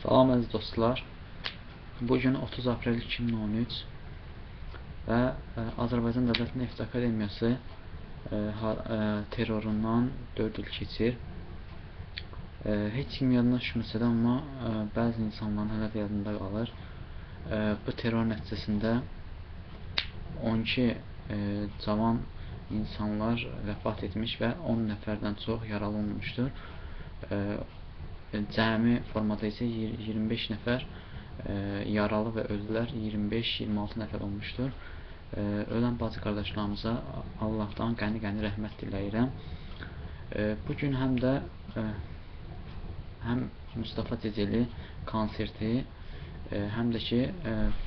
Salam əziz dostlar. Bugün 30 aprel 2013 və Azərbaycan Dövlət Neft Akademiyası terrorundan 4 il keçir. Heç kim yadına düşməsə də, amma bəzi insanların hələ də yadında qalır. Bu terror nəticəsində 12 cavan insanlar vəfat etmiş və 10 nəfərdən çox yaralı olmuşdur. Cəmi formada isə 25 nəfər yaralı və ölülər 25-26 nəfər olmuşdur. Ölən bacı qardaşlarımıza Allahdan qəni-qəni rəhmət diləyirəm. Bugün həm də həm Mustafa Ceceli konserti, həm də ki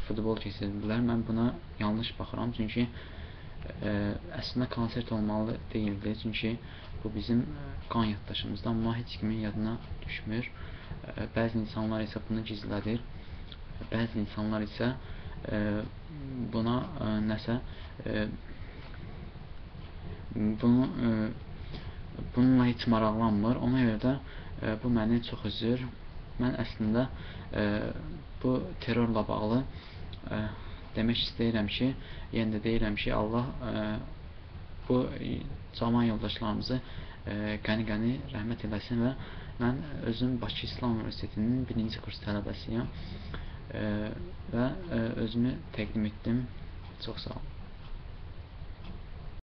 futbol keçirdilər. Mən buna yanlış baxıram, çünki əslində konsert olmalı deyildi, çünki bu bizim qan yaddaşımızda, amma heç kimin yadına düşmür. Bəzi insanlar isə bunu gizlədir, bəzi insanlar isə buna nəsə bununla heç maraqlanmır. Ona görə də bu məni çox üzür. Mən əslində bu terrorla bağlı demək istəyirəm ki, yenə də deyirəm ki, Allah bu cavan yoldaşlarımızı qəni-qəni rəhmət eləsin və mən özüm Bakı İslam Universitetinin 1-ci kurs tələbəsiyəm və özümü təqdim etdim. Çox sağ olun.